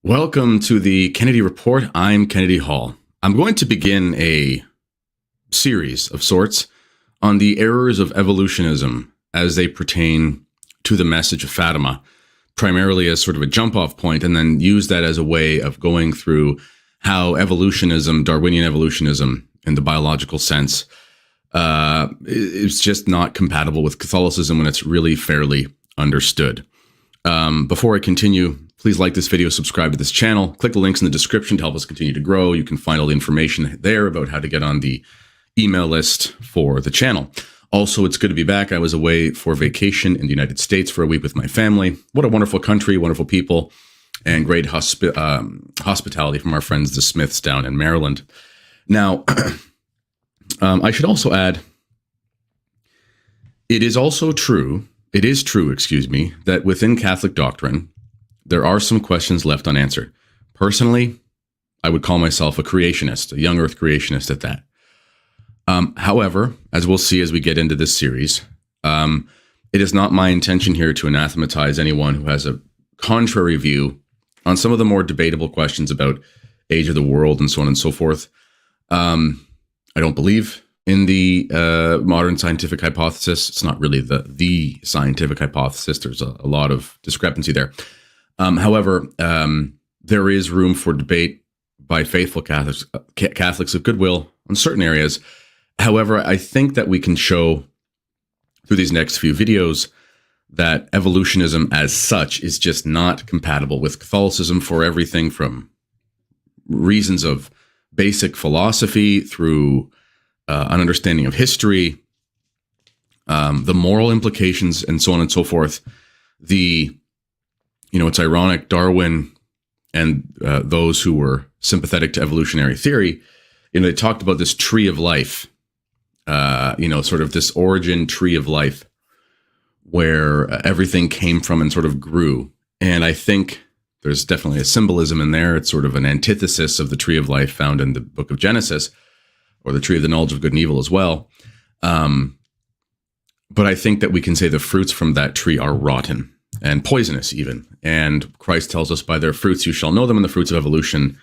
Welcome to the Kennedy Report. I'm Kennedy Hall. I'm going to begin a series of sorts on the errors of evolutionism as they pertain to the message of Fatima, primarily as sort of a jump-off point, and then use that as a way of going through how evolutionism, Darwinian evolutionism in the biological sense, is just not compatible with Catholicism when it's really fairly understood. Before I continue, please like this video, subscribe to this channel, click the links in the description to help us continue to grow. You can find all the information there about how to get on the email list for the channel. Also, it's good to be back. I was away for vacation in the United States for a week with my family. What a wonderful country, wonderful people, and great hospitality from our friends, the Smiths down in Maryland. Now, I should also add, it is true, that within Catholic doctrine, there are some questions left unanswered. Personally, I would call myself a creationist, a young earth creationist at that. However, as we'll see as we get into this series, it is not my intention here to anathematize anyone who has a contrary view on some of the more debatable questions about age of the world and so on and so forth. I don't believe in the modern scientific hypothesis. It's not really the scientific hypothesis. There's a lot of discrepancy there. However, there is room for debate by faithful Catholics of goodwill on certain areas. However, I think that we can show through these next few videos that evolutionism as such is just not compatible with Catholicism for everything from reasons of basic philosophy through an understanding of history, the moral implications, and so on and so forth. It's ironic, Darwin and those who were sympathetic to evolutionary theory, they talked about this tree of life, sort of this origin tree of life where everything came from and sort of grew. And I think there's definitely a symbolism in there. It's sort of an antithesis of the tree of life found in the book of Genesis, or the tree of the knowledge of good and evil as well. But I think that we can say the fruits from that tree are rotten and poisonous even. And Christ tells us, by their fruits you shall know them, and the fruits of evolution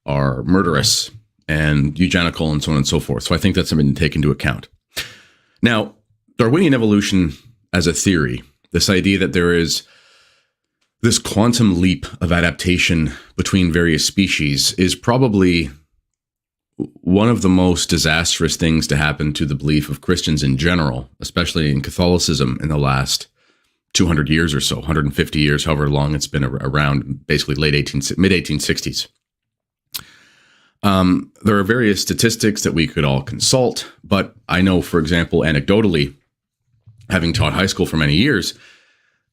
are murderous and eugenical and so on and so forth. So I think that's something to take into account. Now, Darwinian evolution as a theory, this idea that there is this quantum leap of adaptation between various species, is probably one of the most disastrous things to happen to the belief of Christians in general, especially in Catholicism in the last 200 years or so, 150 years, however long it's been around, basically mid-1860s. There are various statistics that we could all consult, but I know, for example, anecdotally, having taught high school for many years,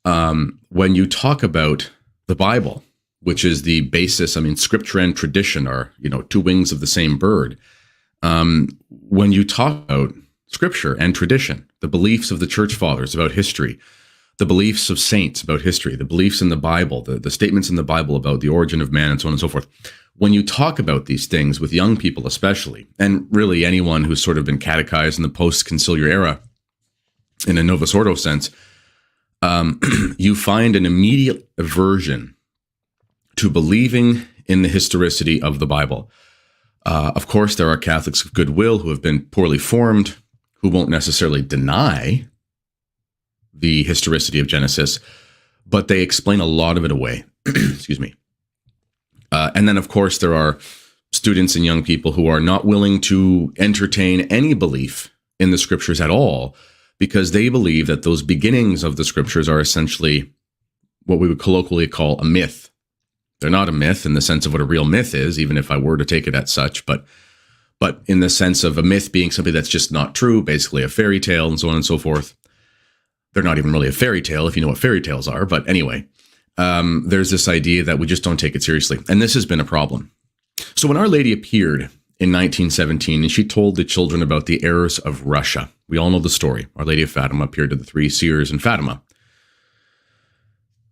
when you talk about the Bible, which is the basis, scripture and tradition are, two wings of the same bird. When you talk about scripture and tradition, the beliefs of the church fathers about history, the beliefs of saints about history, the beliefs in the Bible, the statements in the Bible about the origin of man and so on and so forth. When you talk about these things with young people especially, and really anyone who's sort of been catechized in the post-conciliar era in a Novus Ordo sense, you find an immediate aversion to believing in the historicity of the Bible. Of course, there are Catholics of goodwill who have been poorly formed, who won't necessarily deny the historicity of Genesis, but they explain a lot of it away. Excuse me. And then, of course, there are students and young people who are not willing to entertain any belief in the scriptures at all, because they believe that those beginnings of the scriptures are essentially what we would colloquially call a myth. They're not a myth in the sense of what a real myth is, even if I were to take it as such, but in the sense of a myth being something that's just not true, basically a fairy tale and so on and so forth. They're not even really a fairy tale, if you know what fairy tales are. But anyway, there's this idea that we just don't take it seriously. And this has been a problem. So when Our Lady appeared in 1917, and she told the children about the errors of Russia, we all know the story. Our Lady of Fatima appeared to the three seers in Fatima.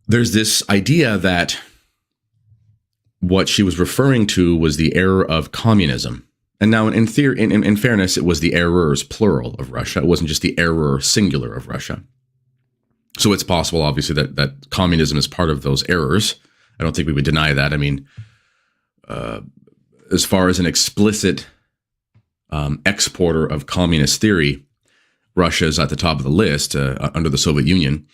There's this idea that what she was referring to was the error of communism. And now, in theory, in fairness, it was the errors, plural, of Russia. It wasn't just the error, singular, of Russia. So it's possible, obviously, that communism is part of those errors, I don't think we would deny that. I mean, as far as an explicit exporter of communist theory, Russia is at the top of the list under the Soviet Union.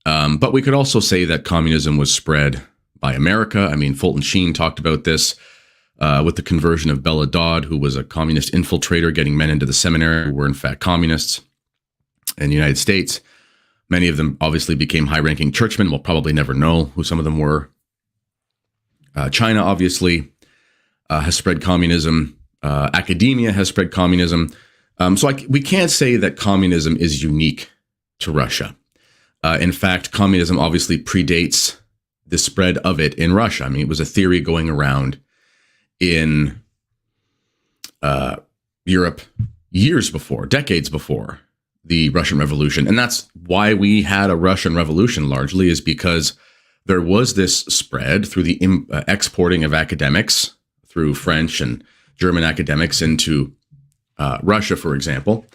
But we could also say that communism was spread by America. I mean, Fulton Sheen talked about this with the conversion of Bella Dodd, who was a communist infiltrator getting men into the seminary who were in fact communists in the United States. Many of them obviously became high-ranking churchmen. We'll probably never know who some of them were. China obviously has spread communism. Academia has spread communism. So we can't say that communism is unique to Russia. In fact, communism obviously predates the spread of it in Russia. I mean, it was a theory going around in Europe years before, decades before the Russian Revolution. And that's why we had a Russian Revolution largely, is because there was this spread through the exporting of academics, through French and German academics into Russia, for example.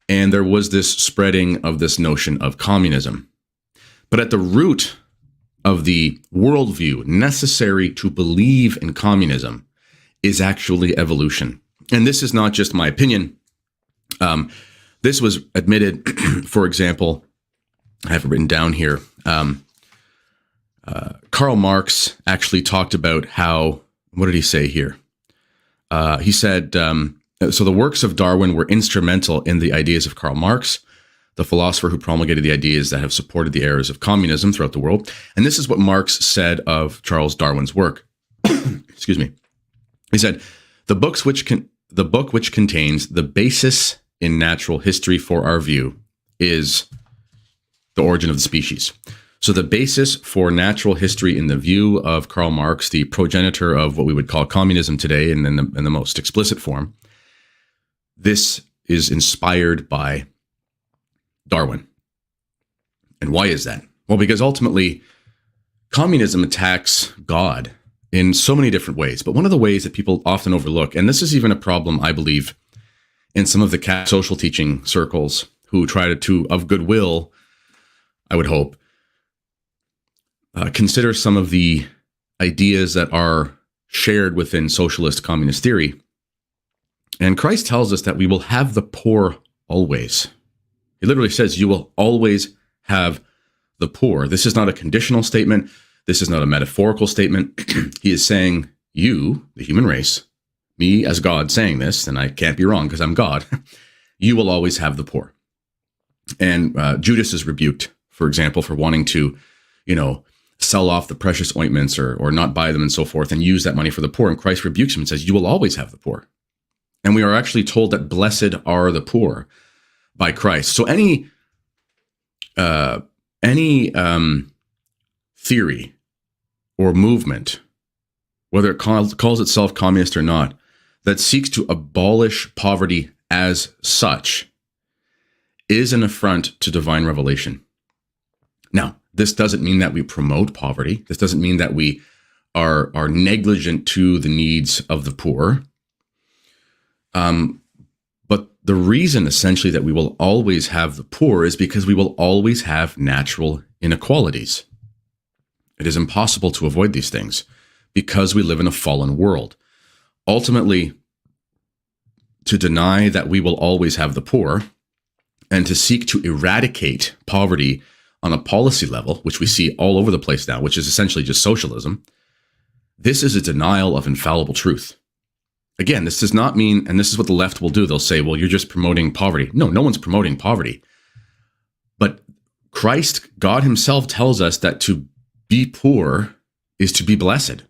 And there was this spreading of this notion of communism. But at the root of the worldview necessary to believe in communism is actually evolution. And this is not just my opinion. This was admitted, for example, I have it written down here. Karl Marx actually talked about how, what did he say here? He said, so the works of Darwin were instrumental in the ideas of Karl Marx, the philosopher who promulgated the ideas that have supported the errors of communism throughout the world. And this is what Marx said of Charles Darwin's work. Excuse me. He said, the book which contains the basis in natural history for our view is The Origin of the Species. So the basis for natural history in the view of Karl Marx, the progenitor of what we would call communism today in the most explicit form, this is inspired by Darwin. And why is that? Well, because ultimately, communism attacks God in so many different ways. But one of the ways that people often overlook, and this is even a problem, I believe, in some of the social teaching circles who try to of goodwill, I would hope, consider some of the ideas that are shared within socialist communist theory. And Christ tells us that we will have the poor always. He literally says, you will always have the poor. This is not a conditional statement. This is not a metaphorical statement. He is saying, you, the human race, me as God saying this, and I can't be wrong because I'm God, you will always have the poor. And Judas is rebuked, for example, for wanting to, sell off the precious ointments or not buy them and so forth and use that money for the poor. And Christ rebukes him and says, you will always have the poor. And we are actually told that blessed are the poor by Christ. So any theory or movement, whether it calls itself communist or not, that seeks to abolish poverty as such is an affront to divine revelation. Now, this doesn't mean that we promote poverty. This doesn't mean that we are negligent to the needs of the poor. But the reason essentially that we will always have the poor is because we will always have natural inequalities. It is impossible to avoid these things because we live in a fallen world. Ultimately, to deny that we will always have the poor and to seek to eradicate poverty on a policy level, which we see all over the place now, which is essentially just socialism, this is a denial of infallible truth. Again, this does not mean, and this is what the left will do, they'll say, well, you're just promoting poverty. No, no one's promoting poverty. But Christ, God himself, tells us that to be poor is to be blessed.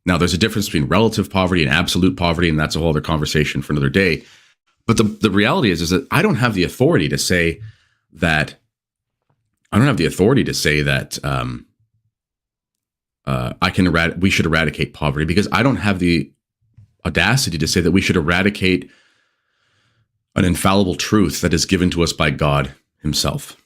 Now, there's a difference between relative poverty and absolute poverty, and that's a whole other conversation for another day. But the reality is that I don't have the authority to say that we should eradicate poverty, because I don't have the audacity to say that we should eradicate an infallible truth that is given to us by God himself.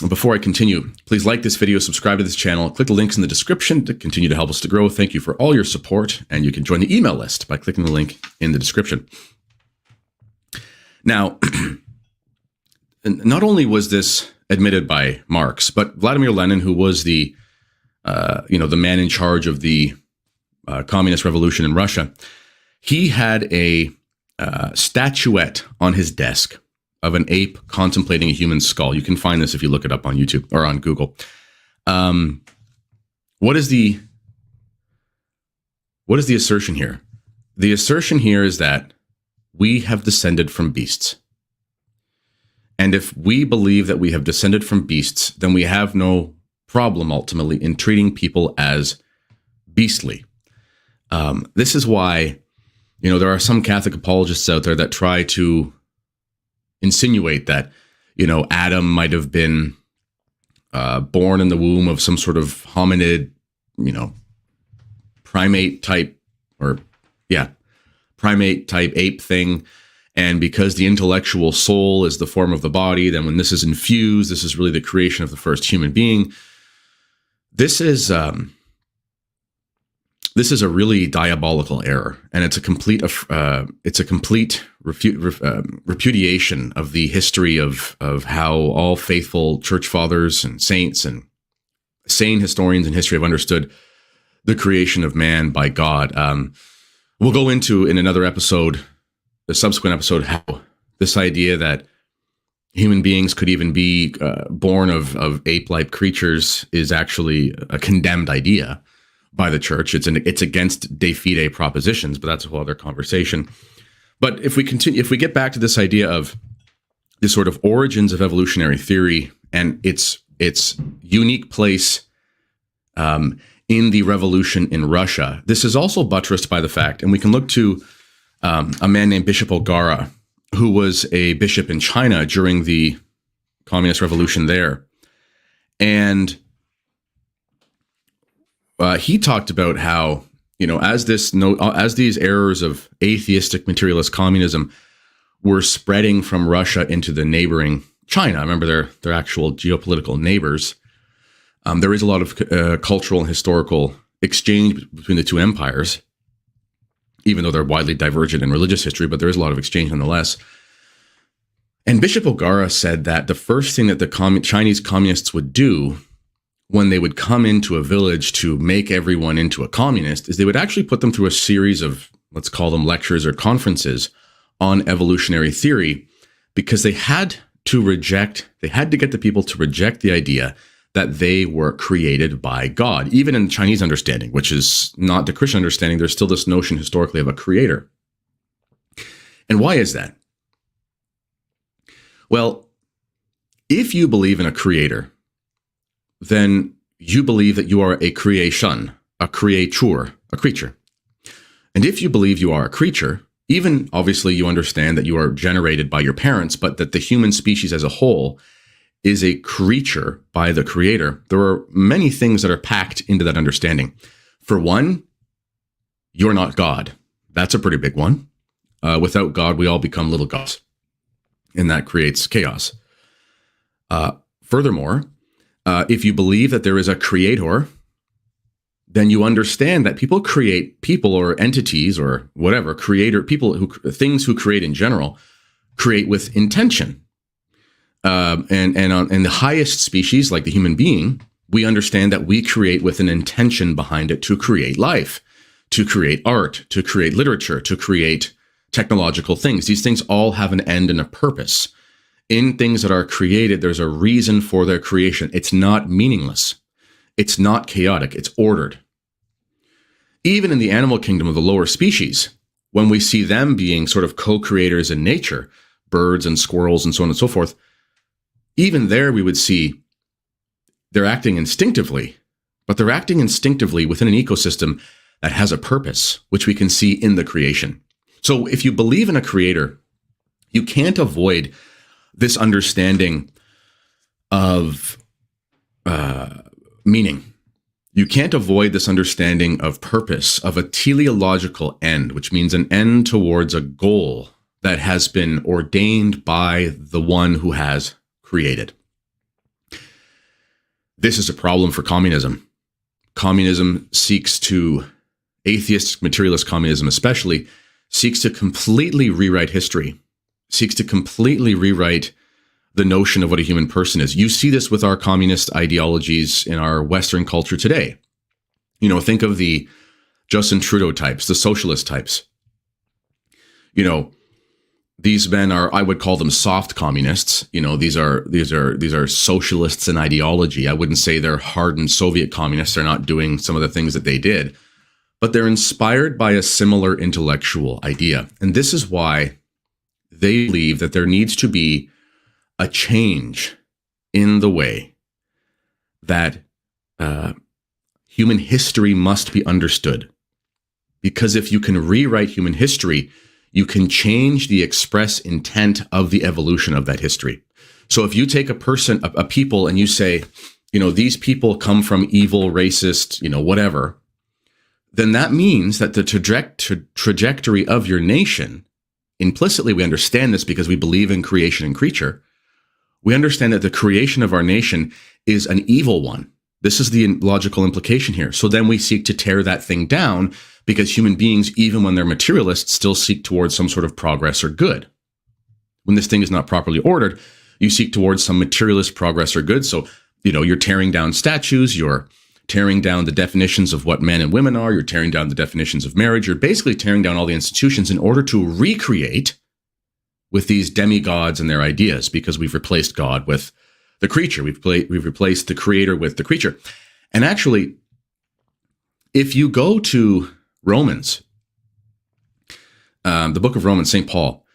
And before I continue, please like this video, subscribe to this channel, click the links in the description to continue to help us to grow. Thank you for all your support, and you can join the email list by clicking the link in the description. Now, not only was this admitted by Marx, but Vladimir Lenin, who was the the man in charge of the communist revolution in Russia, he had a statuette on his desk of an ape contemplating a human skull. You can find this if you look it up on YouTube or on Google. What is the assertion here? The assertion here is that we have descended from beasts. And if we believe that we have descended from beasts, then we have no problem ultimately in treating people as beastly. This is why, there are some Catholic apologists out there that try to insinuate that, Adam might have been born in the womb of some sort of hominid, primate type ape thing. And because the intellectual soul is the form of the body, then when this is infused, this is really the creation of the first human being. This is a really diabolical error, and it's a complete repudiation of the history of how all faithful church fathers and saints and sane historians in history have understood the creation of man by God. We'll go into in another episode, a subsequent episode, how this idea that human beings could even be born of ape-like creatures is actually a condemned idea by the church. It's against de fide propositions, but that's a whole other conversation. But if we get back to this idea of the sort of origins of evolutionary theory and its unique place in the revolution in Russia, this is also buttressed by the fact, and we can look to a man named Bishop O'Gara, who was a bishop in China during the communist revolution there. And he talked about how, as these errors of atheistic materialist communism were spreading from Russia into the neighboring China, remember their actual geopolitical neighbors, there is a lot of cultural and historical exchange between the two empires, even though they're widely divergent in religious history, but there is a lot of exchange nonetheless. And Bishop O'Gara said that the first thing that the Chinese communists would do when they would come into a village to make everyone into a communist is they would actually put them through a series of, let's call them lectures or conferences on evolutionary theory, because they had to get the people to reject the idea that they were created by God. Even in the Chinese understanding, which is not the Christian understanding, there's still this notion historically of a creator. And why is that? Well, if you believe in a creator, then you believe that you are a creation, a creature, a creature. And if you believe you are a creature, even obviously you understand that you are generated by your parents, but that the human species as a whole is a creature by the creator, there are many things that are packed into that understanding. For one, you're not God. That's a pretty big one. Without God, we all become little gods, and that creates chaos. Furthermore, if you believe that there is a creator, then you understand that people create people or entities or whatever, things who create in general, create with intention. And the highest species, like the human being, we understand that we create with an intention behind it to create life, to create art, to create literature, to create technological things. These things all have an end and a purpose. In things that are created, there's a reason for their creation. It's not meaningless. It's not chaotic. It's ordered. Even in the animal kingdom of the lower species, when we see them being sort of co-creators in nature, birds and squirrels and so on and so forth, even there we would see they're acting instinctively, but they're acting instinctively within an ecosystem that has a purpose, which we can see in the creation. So if you believe in a creator, you can't avoid this understanding of meaning. You can't avoid this understanding of purpose, of a teleological end, which means an end towards a goal that has been ordained by the one who has created. This is a problem for communism. Communism atheist materialist communism seeks to completely rewrite history, seeks to completely rewrite the notion of what a human person is. You see this with our communist ideologies in our Western culture today. Think of the Justin Trudeau types, the socialist types. These men are, I would call them soft communists. These are socialists in ideology. I wouldn't say they're hardened Soviet communists. They're not doing some of the things that they did, but they're inspired by a similar intellectual idea. And this is why they believe that there needs to be a change in the way that human history must be understood. Because if you can rewrite human history, you can change the express intent of the evolution of that history. So if you take a people, and you say, these people come from evil, racist, whatever, then that means that the trajectory of your nation, implicitly we understand this because we believe in creation and creature, we understand that the creation of our nation is an evil one. This is the logical implication here. So then we seek to tear that thing down, because human beings, even when they're materialists, still seek towards some sort of progress or good. When this thing is not properly ordered, you seek towards some materialist progress or good. So, you're tearing down statues, you're tearing down the definitions of what men and women are, you're tearing down the definitions of marriage, you're basically tearing down all the institutions in order to recreate with these demigods and their ideas, because we've replaced God with the creature. We've replaced the creator with the creature. And actually, if you go to Romans, the book of Romans, St. Paul,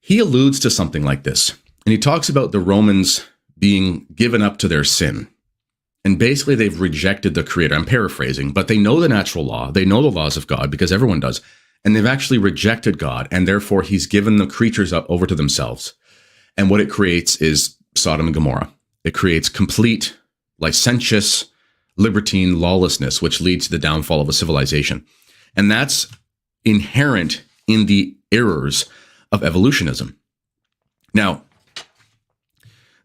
he alludes to something like this. And he talks about the Romans being given up to their sin. And basically, they've rejected the creator. I'm paraphrasing, but they know the natural law. They know the laws of God, because everyone does. And they've actually rejected God. And therefore, he's given the creatures up over to themselves. And what it creates is Sodom and Gomorrah. It creates complete, licentious, libertine lawlessness, which leads to the downfall of a civilization. And that's inherent in the errors of evolutionism. Now,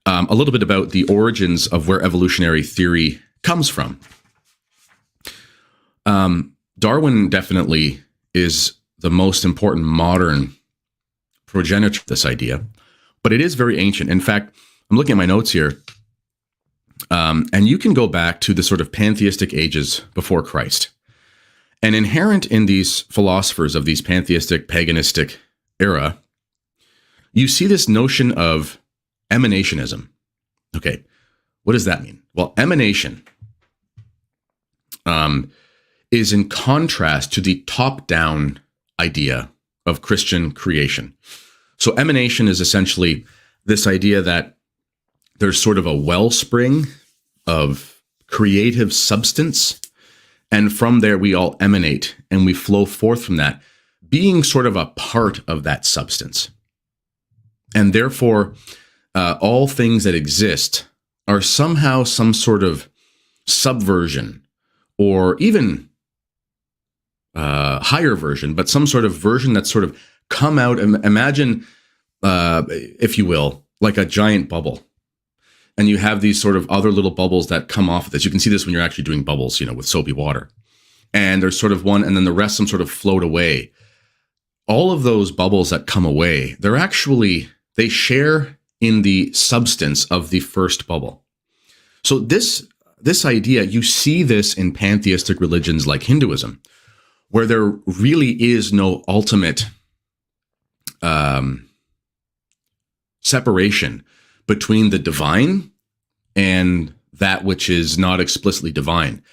a little bit about the origins of where evolutionary theory comes from. Darwin definitely is the most important modern progenitor of this idea, but it is very ancient. In fact, I'm looking at my notes here, and you can go back to the sort of pantheistic ages before Christ. And inherent in these philosophers of these pantheistic, paganistic era, you see this notion of emanationism. Okay, what does that mean? Well, emanation is in contrast to the top-down idea of Christian creation. So emanation is essentially this idea that there's sort of a wellspring of creative substance, and from there we all emanate and we flow forth from that, being sort of a part of that substance. And therefore, all things that exist are somehow some sort of subversion, or even higher version, but some sort of version that's sort of come out. Imagine, if you will, like a giant bubble. And you have these sort of other little bubbles that come off of this. You can see this when you're actually doing bubbles, with soapy water. And there's sort of one, and then the rest some sort of float away. All of those bubbles that come away, they share in the substance of the first bubble. So this idea, you see this in pantheistic religions like Hinduism, where there really is no ultimate separation between the divine and that which is not explicitly divine.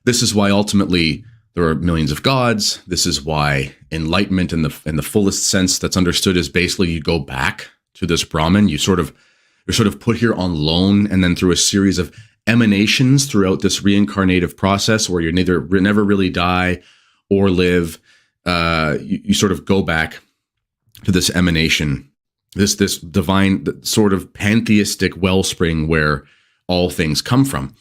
This is why ultimately there are millions of gods. This is why enlightenment in the fullest sense that's understood is basically you go back to this Brahman. You're sort of put here on loan, and then through a series of emanations throughout this reincarnative process where you never really die or live, you sort of go back to this emanation, this divine sort of pantheistic wellspring where all things come from.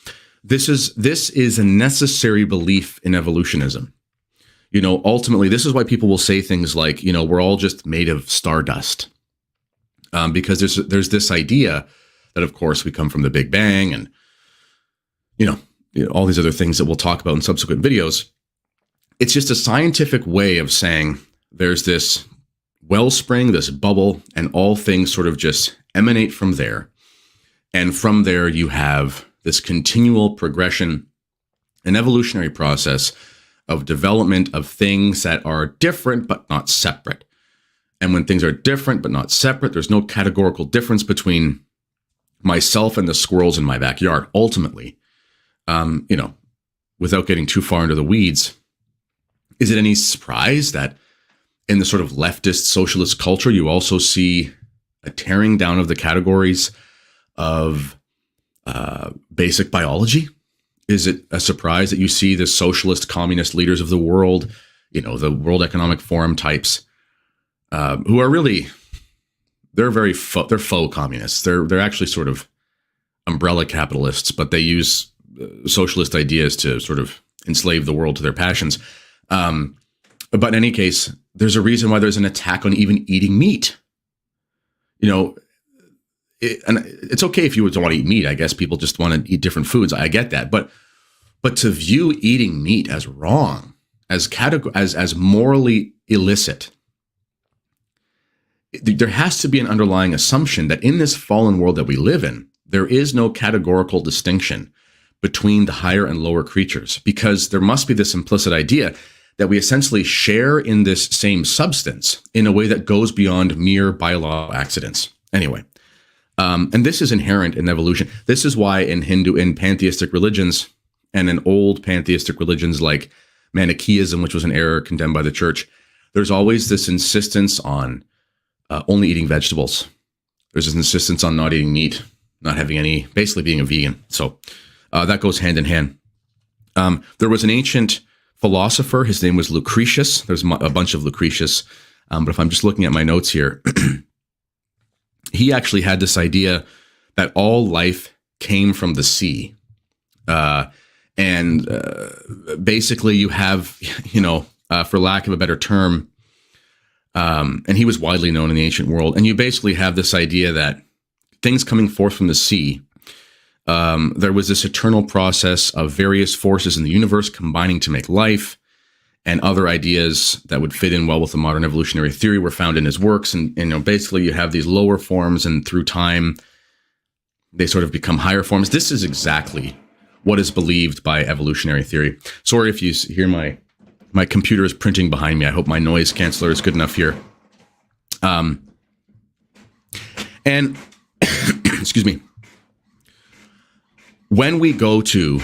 This is a necessary belief in evolutionism. Ultimately, this is why people will say things like, we're all just made of stardust, because there's this idea that, of course, we come from the Big Bang, and all these other things that we'll talk about in subsequent videos. It's just a scientific way of saying there's this wellspring, this bubble, and all things sort of just emanate from there. And from there, you have this continual progression, an evolutionary process of development of things that are different but not separate. And when things are different but not separate, there's no categorical difference between myself and the squirrels in my backyard. Ultimately, without getting too far into the weeds, is it any surprise that in the sort of leftist socialist culture, you also see a tearing down of the categories of basic biology? Is it a surprise that you see the socialist communist leaders of the world, the World Economic Forum types, who are really, they're faux communists. They're actually sort of umbrella capitalists, but they use socialist ideas to sort of enslave the world to their passions. But in any case, there's a reason why there's an attack on even eating meat. And it's okay if you don't want to eat meat. I guess people just want to eat different foods. I get that. But to view eating meat as wrong, as morally illicit, there has to be an underlying assumption that in this fallen world that we live in, there is no categorical distinction between the higher and lower creatures, because there must be this implicit idea that we essentially share in this same substance in a way that goes beyond mere biological accidents. Anyway, and this is inherent in evolution. This is why in pantheistic religions and in old pantheistic religions like Manichaeism, which was an error condemned by the church, there's always this insistence on only eating vegetables. There's this insistence on not eating meat, not having any, basically being a vegan. So that goes hand in hand. There was an ancient philosopher. His name was Lucretius. There's a bunch of Lucretius. But if I'm just looking at my notes here, he actually had this idea that all life came from the sea. Basically you have, for lack of a better term, and he was widely known in the ancient world. And you basically have this idea that things coming forth from the sea, there was this eternal process of various forces in the universe combining to make life, and other ideas that would fit in well with the modern evolutionary theory were found in his works. And basically you have these lower forms, and through time, they sort of become higher forms. This is exactly what is believed by evolutionary theory. Sorry if you hear my computer is printing behind me. I hope my noise canceller is good enough here. And excuse me. When we go to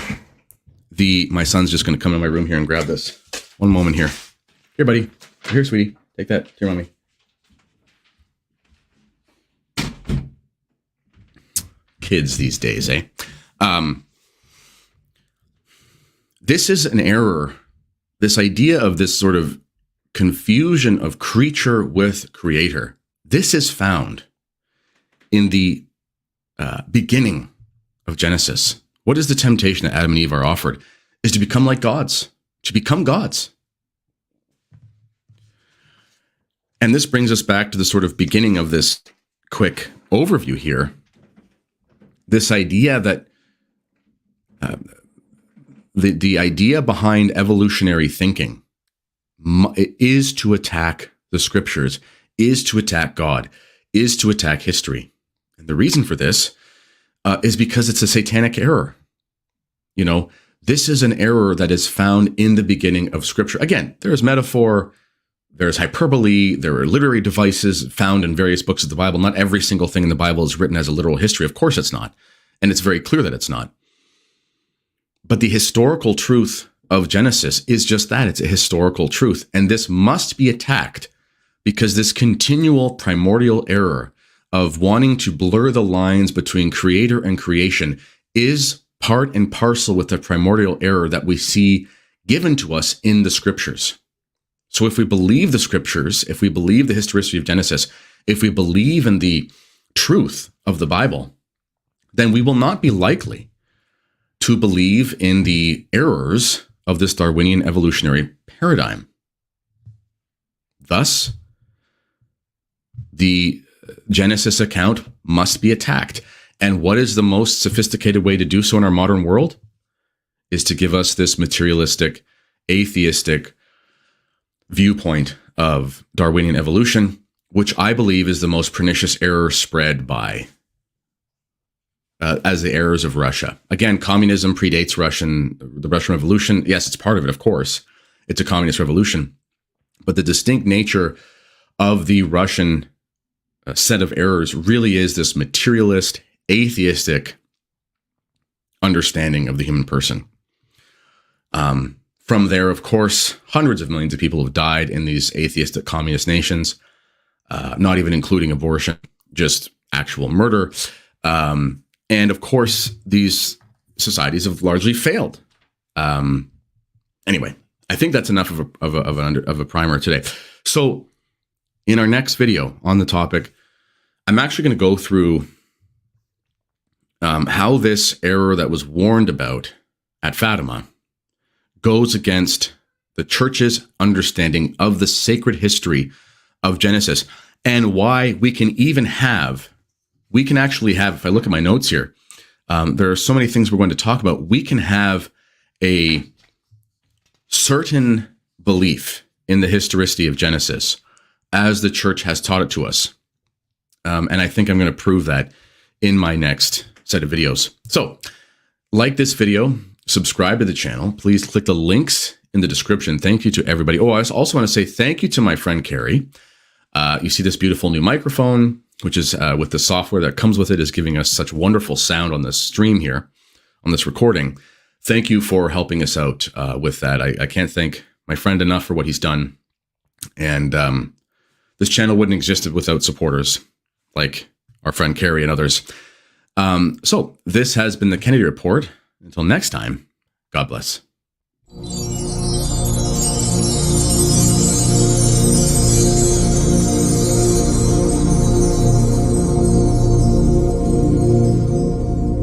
my son's just going to come in my room here and grab this. One moment here. Here, buddy. Here, sweetie. Take that. Here, mommy. Kids these days, eh? This is an error. This idea of this sort of confusion of creature with creator. This is found in the beginning of Genesis. What is the temptation that Adam and Eve are offered? Is to become like gods, to become gods. And this brings us back to the sort of beginning of this quick overview here. This idea that the idea behind evolutionary thinking is to attack the scriptures, is to attack God, is to attack history. And the reason for this is because it's a satanic error. This is an error that is found in the beginning of scripture. Again, there is metaphor, there's hyperbole, there are literary devices found in various books of the Bible. Not every single thing in the Bible is written as a literal history. Of course it's not. And it's very clear that it's not. But the historical truth of Genesis is just that. It's a historical truth. And this must be attacked because this continual primordial error of wanting to blur the lines between creator and creation is part and parcel with the primordial error that we see given to us in the scriptures. So if we believe the scriptures, if we believe the historicity of Genesis, if we believe in the truth of the Bible, then we will not be likely to believe in the errors of this Darwinian evolutionary paradigm. Thus, the Genesis account must be attacked. And what is the most sophisticated way to do so in our modern world? Is to give us this materialistic, atheistic viewpoint of Darwinian evolution, which I believe is the most pernicious error spread by as the errors of Russia. Again, communism predates the Russian Revolution. Yes, it's part of it, of course. It's a communist revolution. But the distinct nature of the Russian set of errors really is this materialist, atheistic understanding of the human person. From there, of course, hundreds of millions of people have died in these atheistic communist nations, not even including abortion, just actual murder. And of course, these societies have largely failed. Anyway, I think that's enough of a primer today. So in our next video on the topic, I'm actually going to go through how this error that was warned about at Fatima goes against the church's understanding of the sacred history of Genesis, and why we can actually have, if I look at my notes here, there are so many things we're going to talk about. We can have a certain belief in the historicity of Genesis as the church has taught it to us. And I think I'm going to prove that in my next set of videos. So, like this video, subscribe to the channel. Please click the links in the description. Thank you to everybody. Oh, I also want to say thank you to my friend Carrie. You see this beautiful new microphone, which is with the software that comes with it, is giving us such wonderful sound on this stream here, on this recording. Thank you for helping us out with that. I can't thank my friend enough for what he's done. And this channel wouldn't exist without supporters like our friend Carrie and others. So this has been the Kennedy Report. Until next time, God bless.